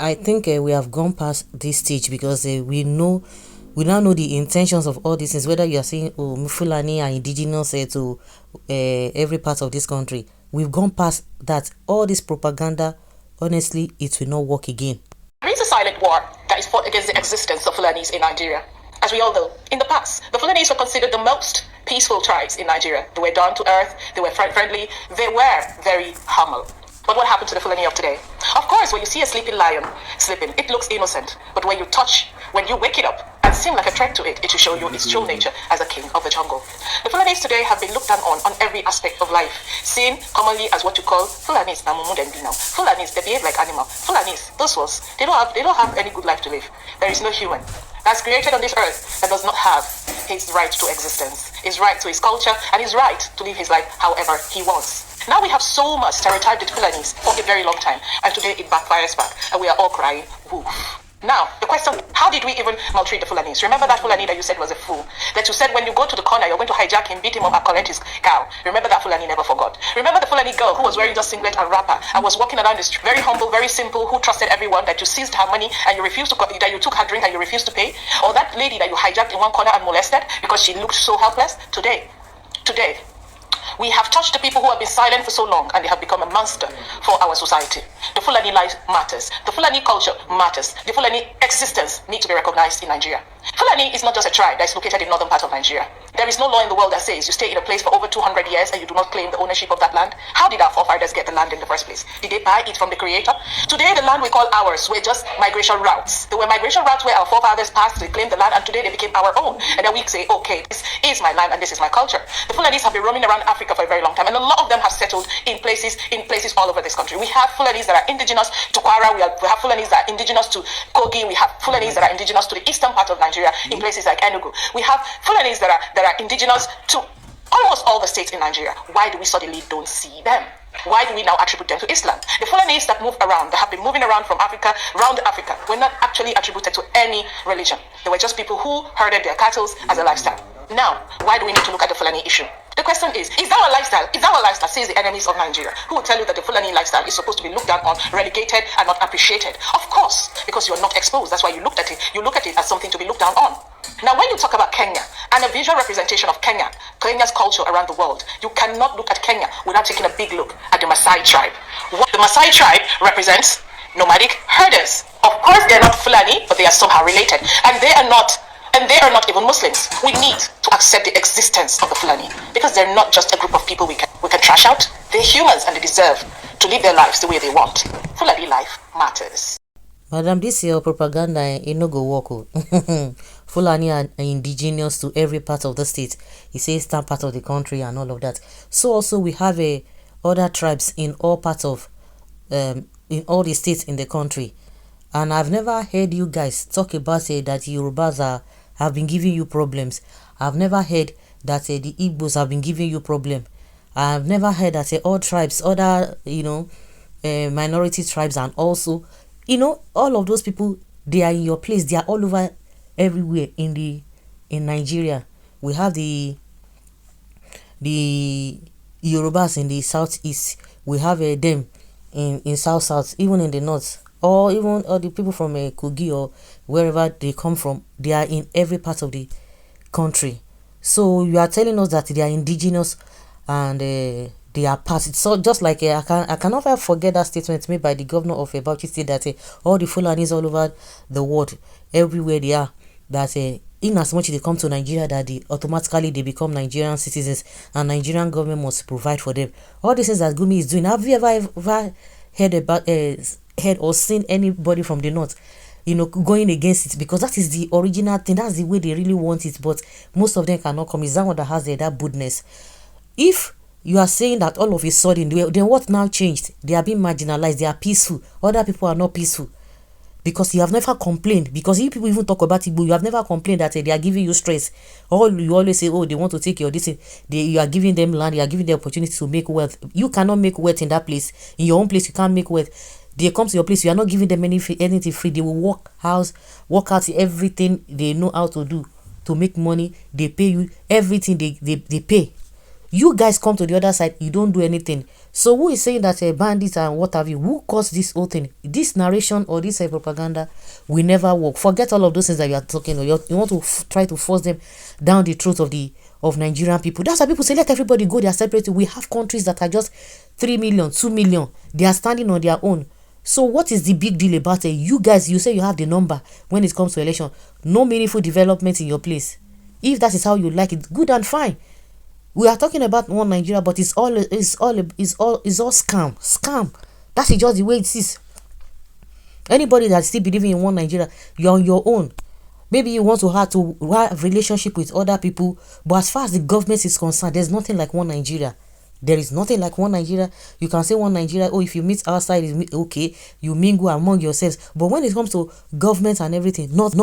I think we have gone past this stage because we now know the intentions of all these things. Whether you are saying, oh, Fulani and Indigenous to every part of this country, we've gone past that. All this propaganda, honestly, it will not work again. There is a silent war that is fought against the existence of Fulanis in Nigeria. As we all know, in the past, the Fulanis were considered the most peaceful tribes in Nigeria. They were down to earth, they were friendly, they were very humble. But what happened to the Fulani of today? Of course, when you see a sleeping lion sleeping, it looks innocent. But when you wake it up and seem like a threat to it, it will show you its true nature as a king of the jungle. The Fulanis today have been looked down on every aspect of life, seen commonly as what you call Fulanis. Fulanis, they behave like animal. Fulanis, those ones, they don't have any good life to live. There is no human that's created on this earth that does not have his right to existence, his right to his culture, and his right to live his life however he wants. Now we have so much stereotyped the Fulanis for a very long time, and today it backfires back, and we are all crying, woof. Now, the question, how did we even maltreat the Fulanis? Remember that Fulani that you said was a fool? That you said when you go to the corner, you're going to hijack him, beat him up, and collect his cow. Remember that Fulani never forgot. Remember the Fulani girl who was wearing just singlet and wrapper and was walking around the street, very humble, very simple, who trusted everyone, that you seized her money and you refused to, that you took her drink and you refused to pay? Or that lady that you hijacked in one corner and molested because she looked so helpless? Today, we have touched the people who have been silent for so long, and they have become a monster for our society. The Fulani life matters. The Fulani culture matters. The Fulani existence needs to be recognized in Nigeria. Fulani is not just a tribe that is located in northern part of Nigeria. There is no law in the world that says you stay in a place for over 200 years and you do not claim the ownership of that land. How did our forefathers get the land in the first place? Did they buy it from the creator? Today, the land we call ours were just migration routes. They were migration routes where our forefathers passed, they claimed the land, and today they became our own. And then we say, okay, this is my land and this is my culture. The Fulanis have been roaming around Africa for a very long time, and a lot of them have settled in places all over this country. We have Fulanis that are indigenous to Kwara, we have Fulanis that are indigenous to Kogi, we have Fulanis that are indigenous to the eastern part of Nigeria in places like Enugu. We have Fulanis that are indigenous to almost all the states in Nigeria. Why do we suddenly don't see them? Why do we now attribute them to Islam? The Fulanis that move around, that have been moving around from Africa, around Africa, were not actually attributed to any religion. They were just people who herded their cattle as a lifestyle. Now, why do we need to look at the Fulani issue? The question is that a lifestyle? Is that a lifestyle? Says the enemies of Nigeria, who will tell you that the Fulani lifestyle is supposed to be looked down on, relegated, and not appreciated. Of course, because you're not exposed. That's why you looked at it. You look at it as something to be looked down on. Now, when you talk about Kenya and a visual representation of Kenya's culture around the world, you cannot look at Kenya without taking a big look at the Maasai tribe. What the Maasai tribe represents nomadic herders. Of course, they're not Fulani, but they are somehow related, and they are not even Muslims. We need to accept the existence of the Fulani because they're not just a group of people we can trash out. They're humans and they deserve to live their lives the way they want. Fulani life matters. Madam, this your propaganda, it no go work. Fulani are indigenous to every part of the state. He says some part of the country and all of that. So also we have other tribes in all parts of in all the states in the country. And I've never heard you guys talk about that Yorubas have been giving you problems. I've never heard that the Igbos have been giving you problem. I've never heard that all tribes, other minority tribes, and also all of those people, they are in your place. They are all over everywhere in Nigeria. We have the Yorubas in the southeast. We have them in south, even in the north, or even all the people from Kogi or wherever they come from. They are in every part of the country. So you are telling us that they are indigenous and they are part. So just like I can never forget that statement made by the governor of Bauchi State that all the Fulanis all over the world, everywhere they are, that in as much as they come to Nigeria, that automatically they become Nigerian citizens and Nigerian government must provide for them. All this is that Gumi is doing. Have you ever heard about heard or seen anybody from the north going against it? Because that is the original thing. That's the way they really want it, but most of them cannot come. Is that one that has that boldness? If you are saying that all of a sudden, then what now changed? They are being marginalized. They are peaceful. Other people are not peaceful. Because you have never complained. Because if people even talk about Igbo, you have never complained that they are giving you stress. Or you always say, oh, they want to take your this. You are giving them land. You are giving them opportunity to make wealth. You cannot make wealth in that place. In your own place, you can't make wealth. They come to your place. You are not giving them anything free. They will work out everything they know how to do to make money. They pay you everything they pay. You guys come to the other side, you don't do anything. So who is saying that bandits and what have you? Who caused this whole thing? This narration or this propaganda will never work. Forget all of those things that you are talking about. You want to try to force them down the throat of Nigerian people. That's why people say let everybody go their separate. We have countries that are just 3 million, 2 million. They are standing on their own. So what is the big deal about it? You guys, you say you have the number when it comes to election. No meaningful development in your place. If that is how you like it, good and fine. We are talking about one Nigeria, but it's all scam. That is just the way it is. Anybody that still believing in one Nigeria, you're on your own. Maybe you want to have relationship with other people, but as far as the government is concerned, there's nothing like one Nigeria. There is nothing like one Nigeria. You can say one Nigeria, oh, if you meet outside, it's okay, you mingle among yourselves. But when it comes to government and everything, not